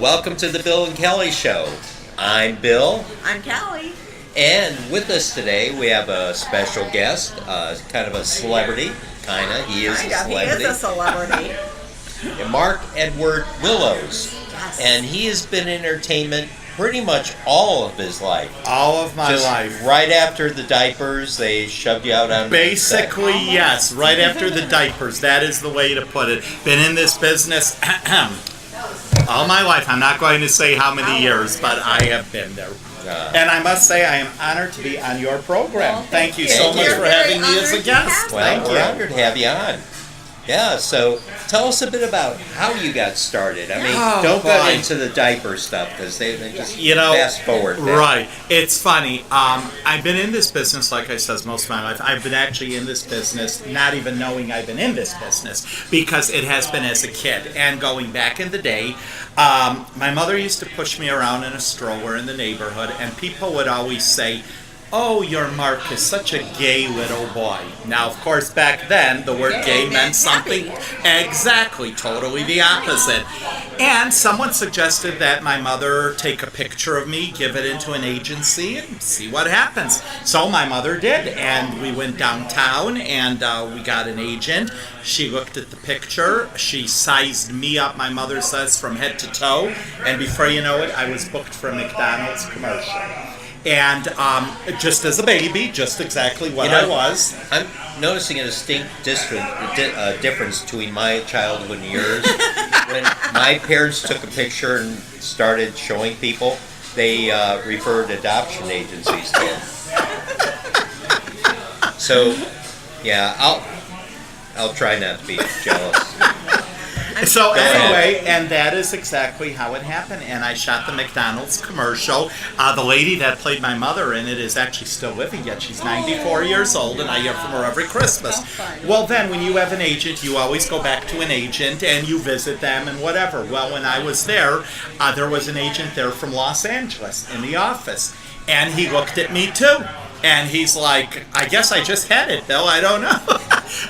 welcome to the Bill and Kelly Show. I'm Bill. I'm Kelly. And with us today, we have a special guest, kind of a celebrity, He is a celebrity. He is a celebrity. Mark Edward Willows. Yes. And he has been in entertainment pretty much all of his life. All of my life. Right after the diapers, they shoved you out on Basically, yes. Right after the diapers. That is the way to put it. Been in this business all my life. I'm not going to say how many years, but I have been there. And I must say, I am honored to be on your program. Well, thank you so much for having me as a guest. Well, we're honored to have you on. Yeah, so tell us a bit about how you got started. I mean, don't go into the diaper stuff because they just fast forward. Right. It's funny. I've been in this business, like I said, most of my life. I've been actually in this business, not even knowing I've been in this business, because it has been as a kid. And going back in the day, my mother used to push me around in a stroller in the neighborhood, and people would always say, "Oh, your Mark is such a gay little boy." Now, of course, back then, the word gay meant something exactly, totally the opposite. And someone suggested that my mother take a picture of me, give it into an agency, and see what happens. So my mother did, and we went downtown, and we got an agent. She looked at the picture. She sized me up, my mother says, from head to toe. And before you know it, I was booked for a McDonald's commercial. And just as a baby, just exactly what I was. I'm noticing a distinct difference between my childhood and yours. When my parents took a picture and started showing people, they referred adoption agencies to them. So, yeah, I'll try not to be jealous. So anyway, and that is exactly how it happened. And I shot the McDonald's commercial. The lady that played my mother in it is actually still living yet. She's 94 years old, and I hear from her every Christmas. Well, then, when you have an agent, you always go back to an agent, and you visit them and whatever. Well, when I was there was an agent there from Los Angeles in the office, and he looked at me, too. And he's like, "I guess I just had it, Bill. I don't know."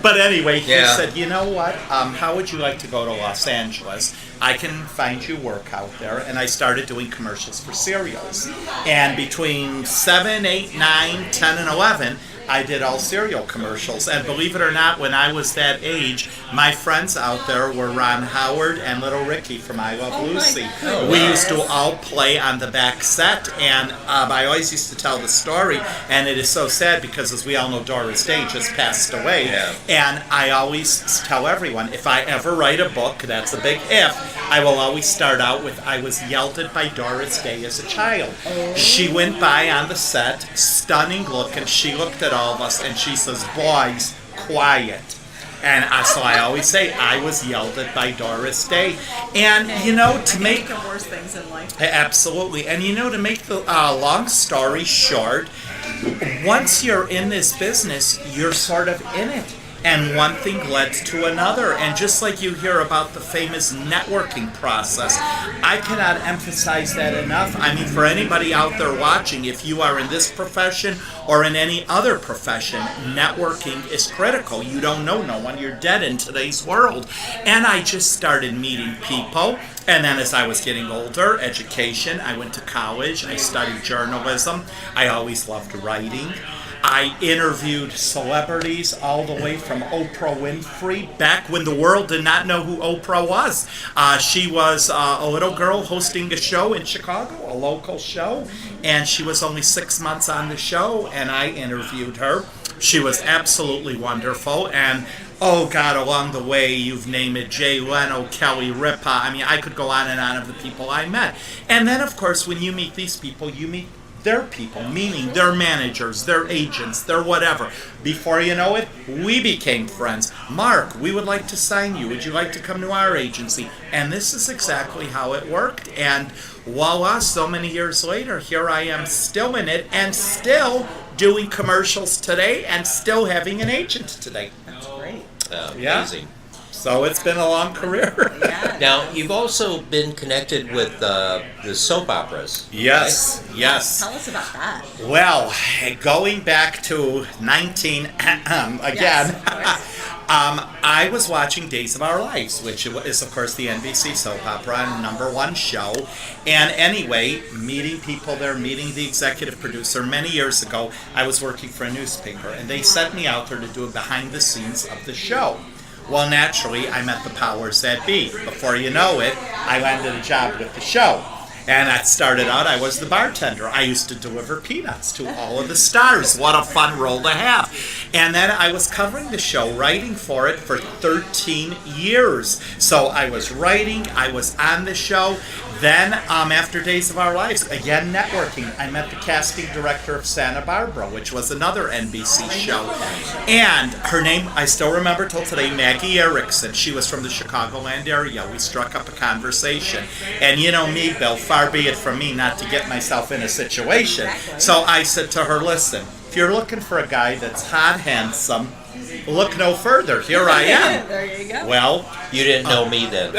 But anyway, he said, "You know what? How would you like to go to Los Angeles? I can find you work out there." And I started doing commercials for cereals. And between 7, 8, 9, 10, and 11, I did all cereal commercials. And believe it or not, when I was that age, my friends out there were Ron Howard and Little Ricky from I Love Lucy. We used to all play on the back set, and I always used to tell the story, and it is so sad because, as we all know, Doris Day just passed away. And I always tell everyone, if I ever write a book, that's a big if, I will always start out with, "I was yelled at by Doris Day as a child." She went by on the set, stunning look, and she looked at all of us, and she says, "Boys, quiet." And so I always say, I was yelled at by Doris Day. And, to make the worst things in life. Absolutely. And, to make the long story short, once you're in this business, you're sort of in it. And one thing led to another. And just like you hear about the famous networking process, I cannot emphasize that enough. I mean, for anybody out there watching, if you are in this profession or in any other profession, networking is critical. You don't know no one. You're dead in today's world. And I just started meeting people. And then as I was getting older, education, I went to college. I studied journalism. I always loved writing. I interviewed celebrities all the way from Oprah Winfrey, back when the world did not know who Oprah was. She was a little girl hosting a show in Chicago, a local show, and she was only 6 months on the show, and I interviewed her. She was absolutely wonderful, and oh God, along the way, you've named it, Jay Leno, Kelly Ripa. I mean, I could go on and on of the people I met. And then, of course, when you meet these people, you meet their people, meaning their managers, their agents, their whatever. Before you know it, we became friends. "Mark, we would like to sign you. Would you like to come to our agency?" And this is exactly how it worked. And voila, so many years later, here I am still in it and still doing commercials today and still having an agent today. That's great. Amazing. So it's been a long career. Yeah. Now, you've also been connected with the soap operas. Yes, yes. Tell us about that. Well, going back to 19, again, Yes. I was watching Days of Our Lives, which is, of course, the NBC soap opera #1 show. And anyway, meeting people there, meeting the executive producer. Many years ago, I was working for a newspaper, and they sent me out there to do a behind the scenes of the show. Well, naturally, I met the powers that be. Before you know it, I landed a job with the show. And I started out, I was the bartender. I used to deliver peanuts to all of the stars. What a fun role to have. And then I was covering the show, writing for it for 13 years. So I was writing, I was on the show. Then, after Days of Our Lives, again networking, I met the casting director of Santa Barbara, which was another NBC show. And her name, I still remember till today, Maggie Erickson. She was from the Chicagoland area. We struck up a conversation. And you know me, Bill, far be it from me not to get myself in a situation. So I said to her, listen, if you're looking for a guy that's hot, handsome, look no further. Here I am. There you go. Well, You didn't know me then.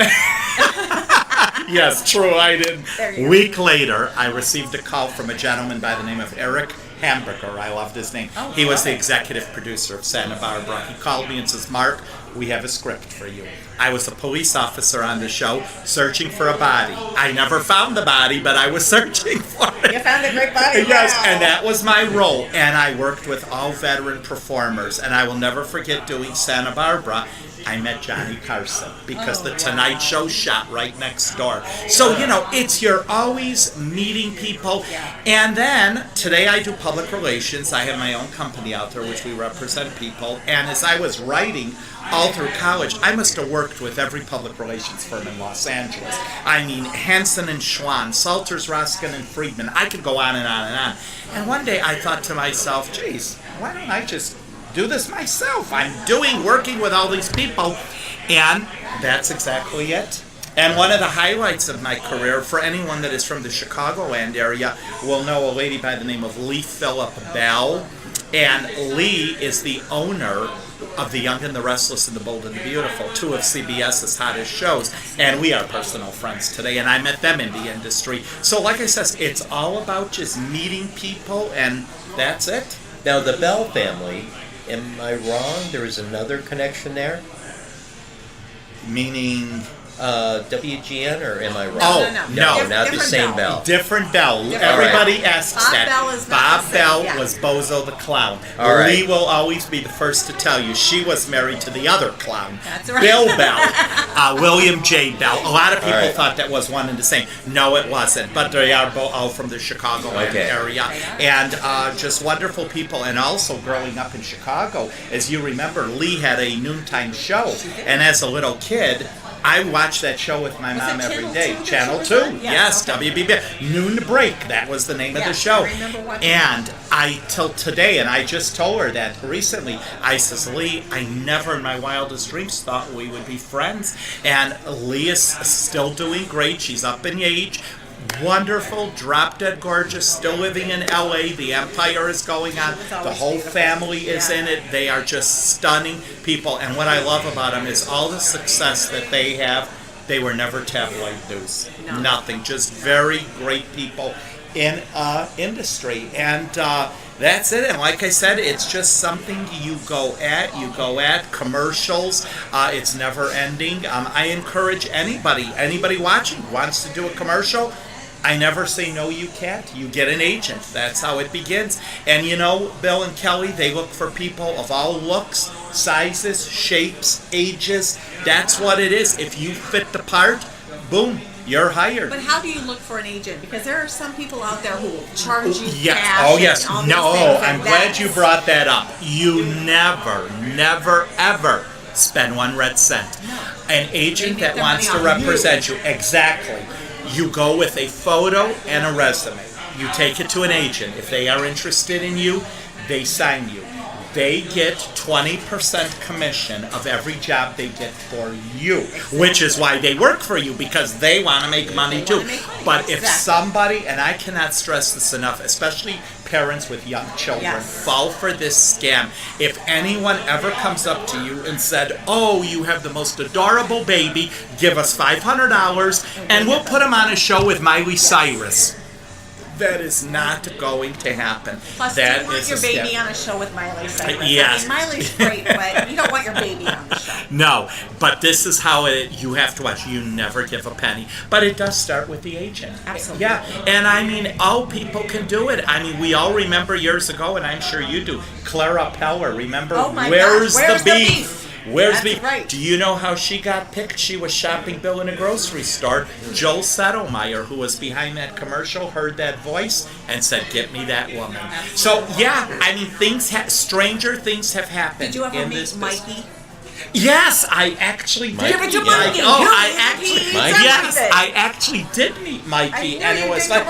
yes, true, I did. There you A go. week later, I received a call from a gentleman by the name of Eric Hamburger. I loved his name. Oh, he was the right. executive producer of Santa Barbara. He called me and says, Mark, we have a script for you. I was a police officer on the show searching for a body. I never found the body, but I was searching for it. You found a great body. Yes, Wow. and that was my role. And I worked with all veteran performers. And I will never forget doing Santa Barbara. I met Johnny Carson because Oh, the Tonight Show shot right next door. So, you know, you're always meeting people. Yeah. And then today I do public relations. I have my own company out there which we represent people. And as I was writing all through college, I must have worked with every public relations firm in Los Angeles. I mean, Hansen and Schwann, Salters, Roskin and Friedman. I could go on and on and on. And one day I thought to myself, geez, why don't I just do this myself? I'm working with all these people. And that's exactly it. And one of the highlights of my career, for anyone that is from the Chicagoland area, will know a lady by the name of Lee Phillip Bell. And Lee is the owner of The Young and the Restless and the Bold and the Beautiful, two of CBS's hottest shows. And we are personal friends today, and I met them in the industry. So like I said, it's all about just meeting people, and that's it. Now, the Bell family, am I wrong? There is another connection there? Meaning... WGN, or am I wrong? Oh, No, no. not the Different same Bell. Bell. Different Bell. Different Everybody Bell. asks Bob that. Bell is not Bob the same, Bell yeah. was Bozo the Clown. All right. Lee will always be the first to tell you she was married to the other clown. That's right. Bill Bell. William J. Bell. A lot of people All right. thought that was one and the same. No, it wasn't. But they are all from the Chicagoland Okay. area. And just wonderful people. And also growing up in Chicago, as you remember, Lee had a noontime show. And as a little kid, I watched that show with my mom it every Channel day. 2 that Channel she 2. was on? Yes, okay. WBB. Noon Break. That was the name of the Yes, show. I remember watching And I, till today, and I just told her that recently, I says, Lee, I never in my wildest dreams thought we would be friends. And Lee is still doing great. She's up in age. Wonderful, drop dead gorgeous, still living in LA. The Empire is going on. It's The always whole beautiful. family is Yeah. in it. They are just stunning people. And what I love about them is all the success that they have. They were never tabloid news. No. Nothing. Just very great people in industry. And that's it. And like I said, it's just something you go at. Commercials. It's never ending. I encourage anybody watching who wants to do a commercial. I never say no, you can't. You get an agent. That's how it begins. And you know, Bill and Kelly, they look for people of all looks, sizes, shapes, ages. That's what it is. If you fit the part, boom, you're hired. But how do you look for an agent? Because there are some people out there who will charge you Yeah. cash. Oh, yes. And all No, these things, I'm and glad that's- you brought that up. You never, ever spend 1 red cent. No. An agent They make that their wants to money on you. represent you. Exactly. You go with a photo and a resume. You take it to an agent. If they are interested in you, they sign you. they get 20% commission of every job they get for you, which is why they work for you, because they want to make money too. But if somebody, and I cannot stress this enough, especially parents with young children, fall for this scam. If anyone ever comes up to you and said, oh, you have the most adorable baby, give us $500 and we'll put him on a show with Miley Cyrus. That is not going to happen. Plus, that you want your baby on a show with Miley Cyrus. Yes. I mean, Miley's great, but you don't want your baby on the show. No, but this is how you have to watch. You never give a penny. But it does start with the agent. Absolutely. Yeah, and I mean, all people can do it. I mean, we all remember years ago, and I'm sure you do, Clara Peller. Remember, Where's the Beef? Where's That's the right. Do you know how she got picked? She was shopping Bill in a grocery store. Joel Settlemeyer, who was behind that commercial, heard that voice and said, "Get me that woman." So yeah, I mean, stranger things have happened. Did you ever in meet this Mikey? Yes, I actually did. Give it to meet Mikey. I actually did meet Mikey, and it was like,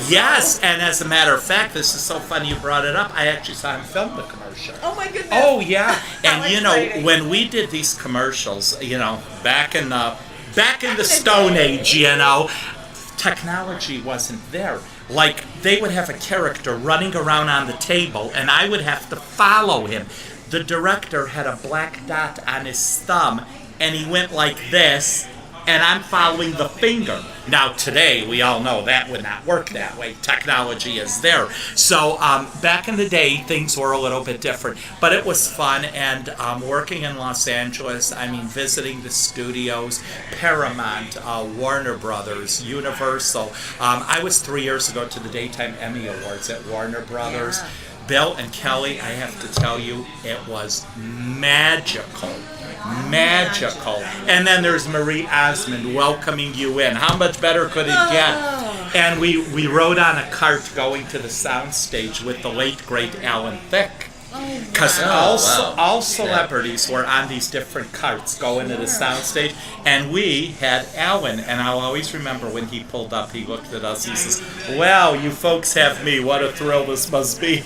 yes. And as a matter of fact, this is so funny you brought it up. I actually saw him film the commercial. Oh my goodness. Oh yeah, and How you know exciting. when we did these commercials, you know, back in the Stone Age, you know, technology wasn't there. Like they would have a character running around on the table, and I would have to follow him. The director had a black dot on his thumb, and he went like this, and I'm following the finger. Now, today, we all know that would not work that way. Technology is there. So, back in the day, things were a little bit different. But it was fun, and working in Los Angeles, I mean, visiting the studios, Paramount, Warner Brothers, Universal. I was 3 years ago to the Daytime Emmy Awards at Warner Brothers. Yeah. Bill and Kelly, I have to tell you, it was magical. Magical. And then there's Marie Osmond welcoming you in. How much better could it get? And we rode on a cart going to the soundstage with the late, great Alan Thicke. Because all celebrities were on these different carts going to the soundstage, and we had Alan. And I'll always remember when he pulled up, he looked at us, he says, "Well, you folks have me. What a thrill this must be."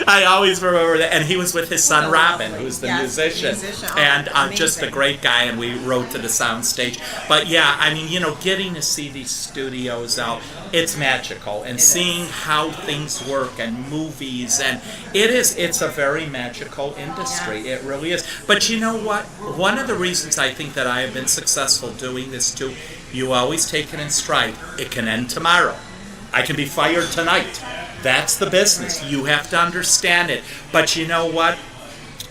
I always remember that. And he was with his son Robin, who's the musician. And just a great guy, and we rode to the soundstage. But yeah, I mean, you know, getting to see these studios out, it's magical. And seeing how things work and movies, and it's a very magical industry. It really is. But you know what? One of the reasons I think that I have been successful doing this too, you always take it in stride. It can end tomorrow. I can be fired tonight. That's the business. You have to understand it. But you know what?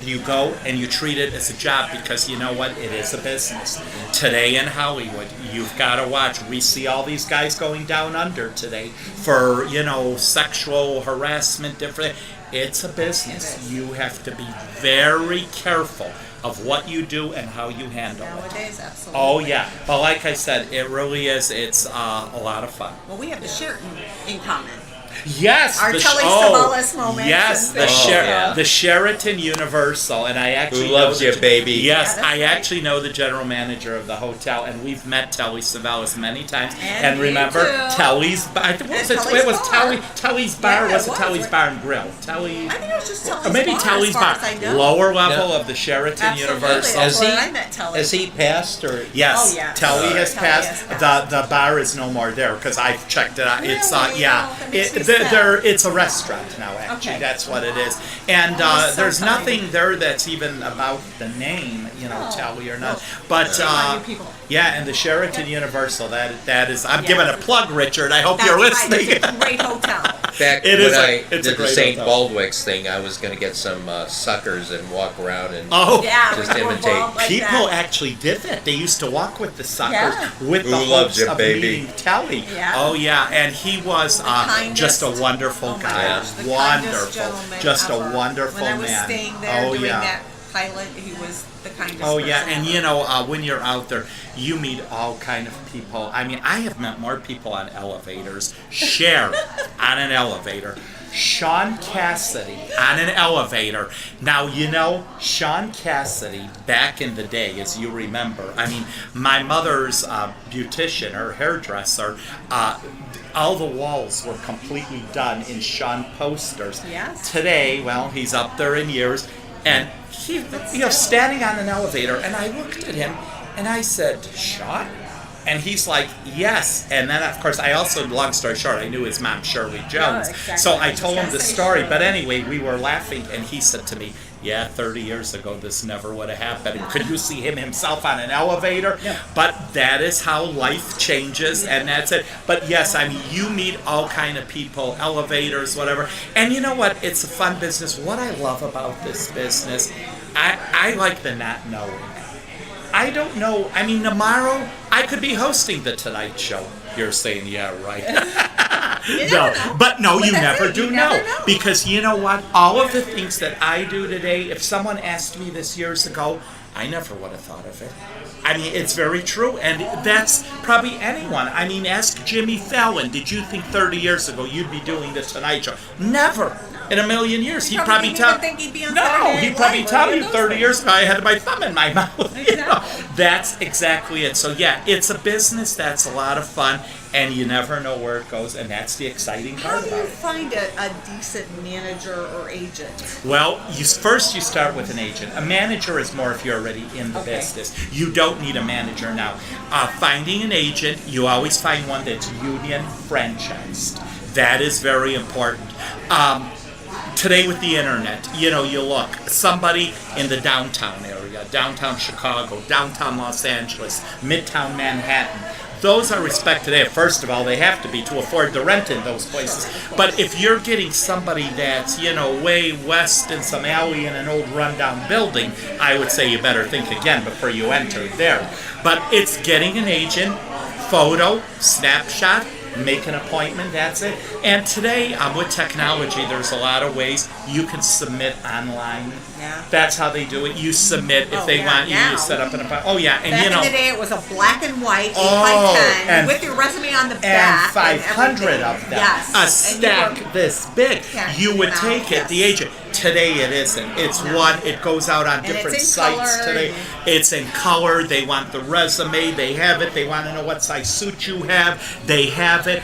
You go and you treat it as a job, because you know what? It is a business. Today in Hollywood, you've got to watch. We see all these guys going down under today for, you know, sexual harassment, different. It's a business. You have to be very careful of what you do and how you handle it. Nowadays, absolutely. Oh yeah, but like I said, it really is. It's a lot of fun. Well, we have the Sheraton in common. Yes, Our Telly Savalas moments. Yes, the Sheraton Universal, and I actually Who loves know you, baby? Yes, Yeah, I actually know the general manager of the hotel, and we've met Telly Savalas many times. And me remember too. Telly's? It was Telly's Bar. Yeah, Was it it was. Telly's Bar and Grill? Telly. I think it was just Telly's Or maybe Bar, Telly's as far Bar. as I know. Lower level Yeah. of the Sheraton Absolutely. Universal. That's Has he- where I met Telly. Has he passed or? Yes, Oh, yeah. Telly has Telly passed. has passed. The bar is no more there, because I've checked it out. It's Really? yeah, Oh, that makes me it's a restaurant now. Actually, Okay. that's what it is. And Oh, so there's funny. nothing there that's even about the name, you know, Oh. Telly or not. Well, But a lot of new people. yeah, and the Sheraton Universal. That is. I'm giving a plug, Richard. I hope That's you're right. listening. It's a great hotel. Back It when is I it's a did the great St. hotel. Baldwick's thing, I was going to get some suckers and walk around and Oh, Yeah, Just when you were imitate. involved like people that. actually did that. They used to walk with the suckers Yeah. with Who the loves hopes you, of baby? meeting Telly. Yeah. Oh yeah, and he was kindest- just a wonderful Oh my guy. gosh, the kindest Wonderful, gentleman just a ever. wonderful When I was man. staying there oh doing yeah. that pilot, he was the kindest Oh yeah, person and ever. you know when you're out there, you meet all kind of people. I mean, I have met more people on elevators. Cher on an elevator. Sean Cassidy on an elevator. Now, you know, Sean Cassidy, back in the day, as you remember, I mean, my mother's beautician, her hairdresser, all the walls were completely done in Sean posters. Yes. Today, well, he's up there in years, and he, standing on an elevator, and I looked at him, and I said, Sean? And he's like, yes. And then, of course, I also, long story short, I knew his mom, Shirley Jones. Exactly. So I told him the story. But anyway, we were laughing, and he said to me, yeah, 30 years ago, this never would have happened. And could you see him himself on an elevator? Yeah. But that is how life changes, and that's it. But yes, I mean, you meet all kind of people, elevators, whatever. And you know what? It's a fun business. What I love about this business, I like the not knowing. I don't know. I mean, tomorrow I could be hosting the Tonight Show. You're saying, yeah, right. You never do know. Because you know what? All of the things that I do today, if someone asked me this years ago, I never would have thought of it. I mean, it's very true, and that's probably anyone. I mean, ask Jimmy Fallon. Did you think 30 years ago you'd be doing the Tonight Show? Never. In a million years. He'd probably tell you 30 years ago I had my thumb in my mouth. Exactly. You know? That's exactly it. So yeah, it's a business that's a lot of fun, and you never know where it goes, and that's the exciting part How do about you it. find a decent manager or agent? Well, you start with an agent. A manager is more if you're already in the business. You don't need a manager now. Finding an agent, you always find one that's union franchised. That is very important. Today with the internet, you look, somebody in the downtown area, downtown Chicago, downtown Los Angeles, midtown Manhattan, those are respected. First of all, they have to be to afford the rent in those places. But if you're getting somebody that's, way west in some alley in an old rundown building, I would say you better think again before you enter there. But it's getting an agent, photo, snapshot, make an appointment, that's it. And today, with technology, there's a lot of ways you can submit online. Yeah. That's how they do it. You submit if they want you to set up an appointment. Oh, yeah. And back in the day, it was a black and white 8x10 with your resume on the back. And 500 of them. Yes. A stack this big. You would take it, the agent. Today it isn't. It's one, it goes out on different sites today. It's in color. They want the resume. They have it. They want to know what size suit you have. They have it.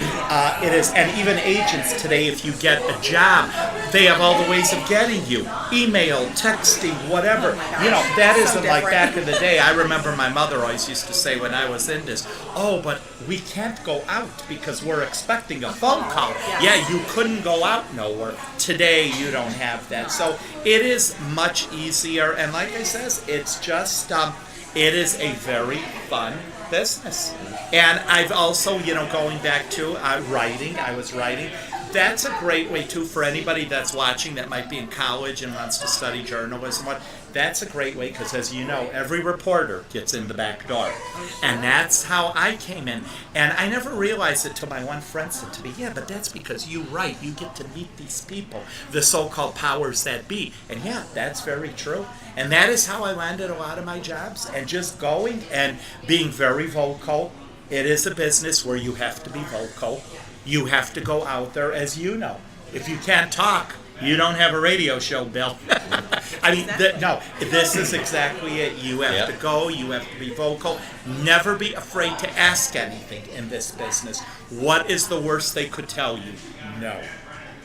It is, and even agents today, if you get a job, they have all the ways of getting you. Email, texting, whatever. That isn't like back in the day. I remember my mother always used to say when I was in this, but we can't go out because we're expecting a phone call. Yeah, you couldn't go out nowhere. Today, you don't have that. So it is much easier, and like I says, it's just it is a very fun business. And I've also, going back to writing, I was writing. That's a great way too for anybody that's watching that might be in college and wants to study journalism. That's a great way because, as you know, every reporter gets in the back door. And that's how I came in. And I never realized it till my one friend said to me, yeah, but that's because you write. You get to meet these people, the so-called powers that be. And yeah, that's very true. And that is how I landed a lot of my jobs. And just going and being very vocal. It is a business where you have to be vocal. You have to go out there, as you know. If you can't talk, you don't have a radio show, Bill. I mean, this is exactly it. You have to go, you have to be vocal. Never be afraid to ask anything in this business. What is the worst they could tell you? No.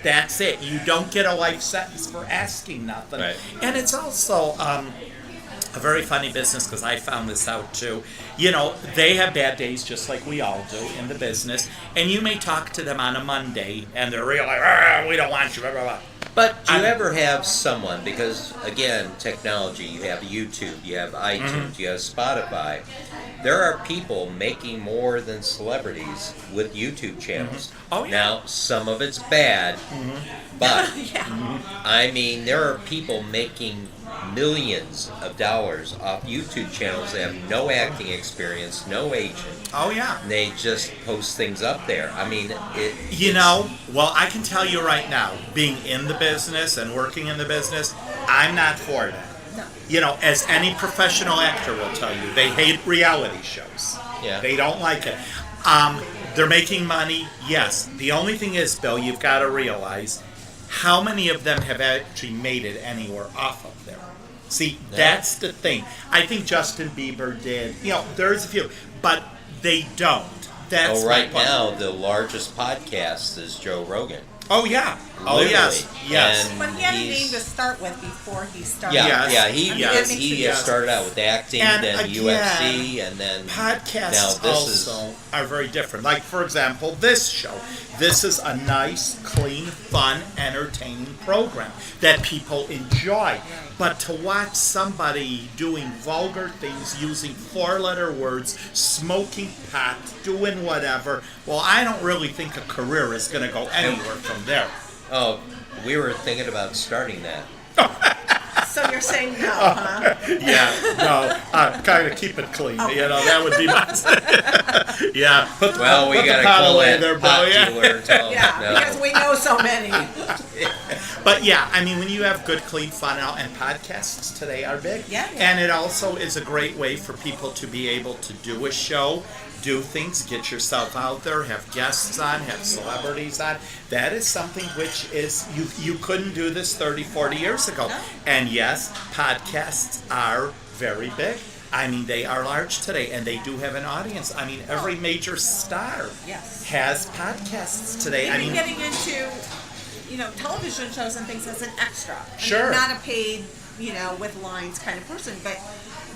That's it. You don't get a life sentence for asking nothing. Right. And it's also a very funny business because I found this out too. They have bad days just like we all do in the business. And you may talk to them on a Monday and they're really like, we don't want you, blah, blah, blah. But do you ever have someone, because again, technology, you have YouTube, you have iTunes, you have Spotify. There are people making more than celebrities with YouTube channels. Oh, yeah. Now, some of it's bad, but I mean, there are people making millions of dollars off YouTube channels that have no acting experience, no agent. Oh, yeah. And they just post things up there. I mean, well, I can tell you right now, being in the business and working in the business, I'm not for that. No. As any professional actor will tell you, they hate reality shows. Yeah. They don't like it. They're making money, yes. The only thing is, Bill, you've got to realize, how many of them have actually made it anywhere off of there? See, that's the thing. I think Justin Bieber did. There's a few, but they don't. That's right now, the largest podcast is Joe Rogan. Oh, yeah. Oh, Literally. yes. But he had a name to start with before he started. He started out with acting, and then again, UFC, and then podcasts also are very different. Like, for example, this show. This is a nice, clean, fun, entertaining program that people enjoy. But to watch somebody doing vulgar things, using four-letter words, smoking pot, doing whatever, well, I don't really think a career is going to go anywhere from there. Oh, we were thinking about starting that. So you're saying no, huh? Kind of keep it clean. Okay. That would be my. We got to call that pot dealer. Because we know so many. But when you have good, clean fun out, and podcasts today are big. And it also is a great way for people to be able to do a show, do things, get yourself out there, have guests on, have celebrities on. That is something which is, you couldn't do this 30, 40 years ago. No. And yes, podcasts are very big. They are large today, and they do have an audience. Every major star has podcasts today. Even getting into, television shows and things as an extra. Sure. Not a paid, with lines kind of person, but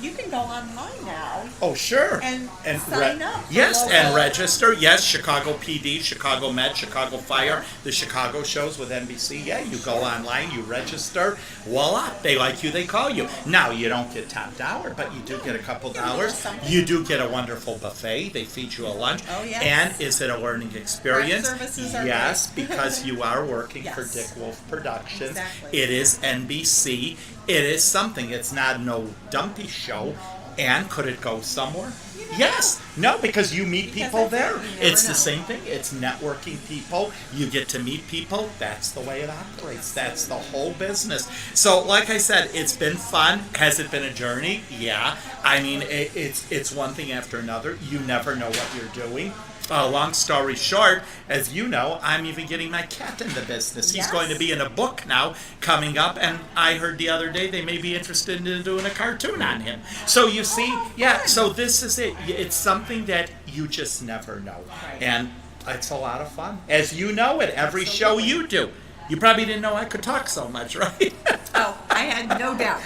you can go online now. Oh, sure. And sign up. Yes, and register. Yes, Chicago PD, Chicago Med, Chicago Fire, the Chicago shows with NBC. Yeah, you go online, you register. Voila, they like you, they call you. Now, you don't get top dollar, but you do get a couple dollars. You do get a wonderful buffet. They feed you a lunch. Oh, yes. And is it a learning experience? Our services are yes, great. because you are working for Dick Wolf Productions. Exactly. It is NBC. It is something. It's not no dumpy show. And could it go somewhere? Yes. No, because you meet people there. It's the same thing. It's networking people. You get to meet people. That's the way it operates. That's the whole business. So, like I said, it's been fun. Has it been a journey? Yeah. It's one thing after another. You never know what you're doing. Long story short, as you know, I'm even getting my cat in the business. He's going to be in a book now coming up, and I heard the other day they may be interested in doing a cartoon on him. So you see, so this is it. It's something that you just never know. And it's a lot of fun. As you know it, every show you do. You probably didn't know I could talk so much, right? Oh, I had no doubt.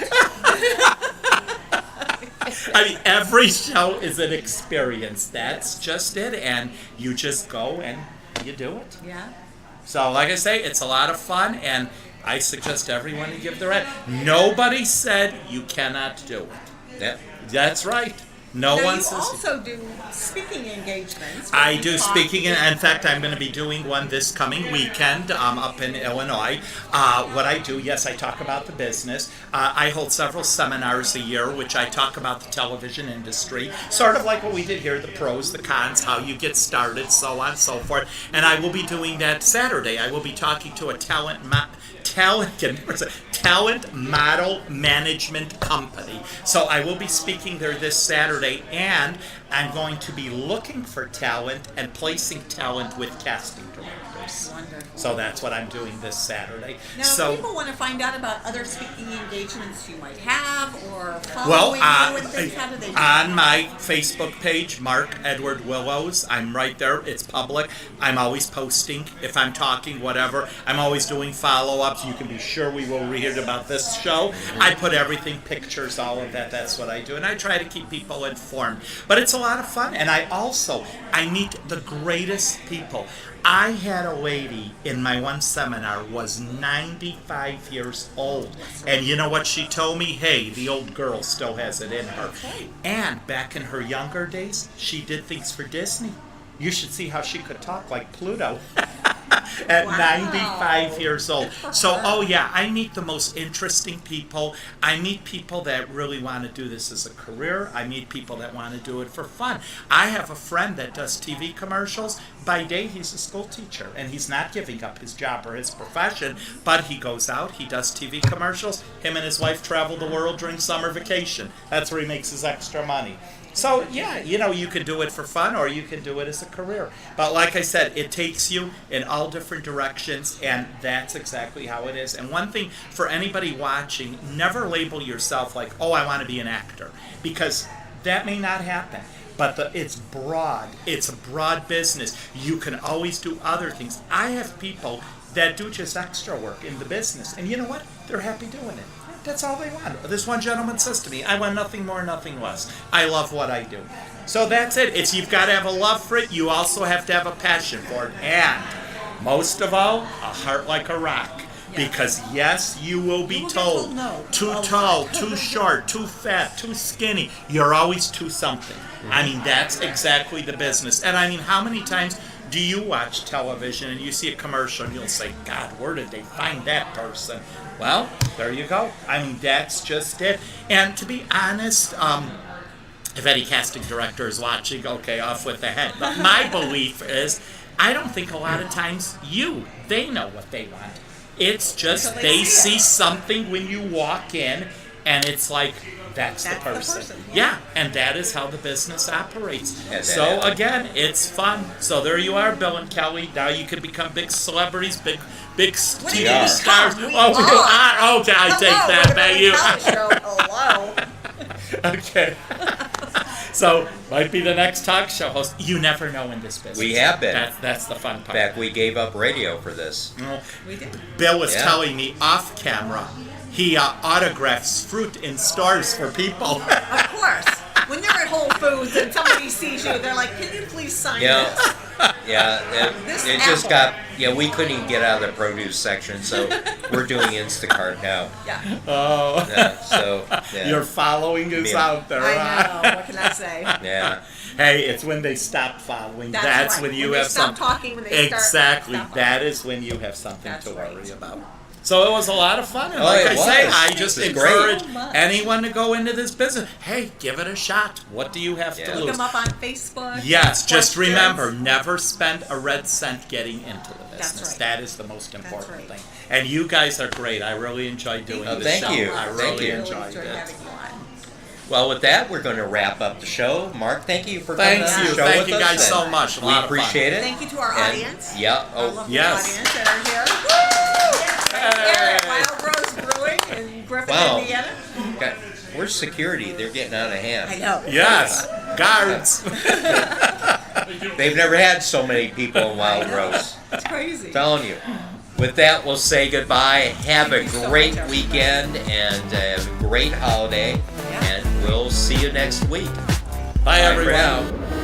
Every show is an experience. That's just it. And you just go and you do it. Yeah. So, like I say, it's a lot of fun, and I suggest everyone to give their ad. Nobody said you cannot do it. Yeah. That's right. No one says. You also do speaking engagements. I do speaking. In fact, I'm going to be doing one this coming weekend up in Illinois. What I do, yes, I talk about the business. I hold several seminars a year, which I talk about the television industry, sort of like what we did here, the pros, the cons, how you get started, so on and so forth. And I will be doing that Saturday. I will be talking to a talent model management company. So I will be speaking there this Saturday, and I'm going to be looking for talent and placing talent with casting directors. Wonderful. So that's what I'm doing this Saturday. Now, if people want to find out about other speaking engagements you might have or following you and things, how do they do that? On my Facebook page, Mark Edward Willows, I'm right there. It's public. I'm always posting. If I'm talking, whatever, I'm always doing follow-ups. You can be sure we will read about this show. I put everything, pictures, all of that. That's what I do. And I try to keep people informed. But it's a lot of fun. And I meet the greatest people. I had a lady in my one seminar was 95 years old. And you know what she told me? Hey, the old girl still has it in her. And back in her younger days, she did things for Disney. You should see how she could talk like Pluto. At 95 years old. So, I meet the most interesting people. I meet people that really want to do this as a career. I meet people that want to do it for fun. I have a friend that does TV commercials, by day he's a school teacher, and he's not giving up his job or his profession, but he goes out, he does TV commercials. Him and his wife travel the world during summer vacation. That's where he makes his extra money. So yeah, you can do it for fun or you can do it as a career. But like I said, it takes you in all different directions, and that's exactly how it is. And one thing for anybody watching, never label yourself like, oh, I want to be an actor, because that may not happen. But it's broad. It's a broad business. You can always do other things. I have people that do just extra work in the business, and you know what? They're happy doing it. That's all they want. This one gentleman says to me, I want nothing more, nothing less. I love what I do. So that's it. You've got to have a love for it. You also have to have a passion for it. And most of all, a heart like a rock. Because yes, you will be told, too tall, too short, too fat, too skinny. You're always too something. I mean, that's exactly the business. And I mean, how many times do you watch television and you see a commercial and you'll say, God, where did they find that person? Well, there you go. I mean, that's just it. And to be honest, if any casting director is watching, okay, off with the head. But my belief is, I don't think a lot of times they know what they want. It's just they see something when you walk in, and it's like, that's the person. Yeah, and that is how the business operates. So again, it's fun. So there you are, Bill and Kelly. Now you can become big celebrities, big TV stars. Okay, I take that back. Okay. So might be the next talk show host. You never know in this business. We have been. That's the fun part. In fact, we gave up radio for this. We did. Bill was telling me off camera, he autographs fruit in stores for people. Of course. When you're at Whole Foods and somebody sees you, they're like, can you please sign this? Yeah, it just got, we couldn't even get out of the produce section, so we're doing Instacart now. Yeah. Oh. Yeah. Your following is out there. I know. What can I say? Yeah. Hey, it's when they stop following. That's right. when you when have they stop something. Talking, when they Exactly. Stop That is when you have something That's to worry right. about. So it was a lot of fun, and it I say, was. I just It was encourage great. anyone to go into this business. Hey, give it a shot. What do you have to Look lose? them up on Facebook. Yes, just Questions. remember, never spend a red cent getting into the business. That's right. That is the most important right. thing. And you guys are great. I really enjoyed doing this Thank show. you. I Thank really you. enjoyed Enjoyed it. having you on. Well, with that, we're going to wrap up the show. Mark, thank you for coming on the show Thank with you us, guys and so much. We appreciate it. Thank you to our audience. Yeah. Our lovely yes. audience that are here. Woo! Here at Wildrose Brewing in Griffin, Indiana. Okay. Where's security? They're getting out of hand. I know. Yes, guards. They've never had so many people in Wildrose. It's crazy. Telling you. With that, we'll say goodbye. Have a Thank you so great much. weekend and a great holiday. Yeah. And we'll see you next week. Bye, Bye for everyone. now.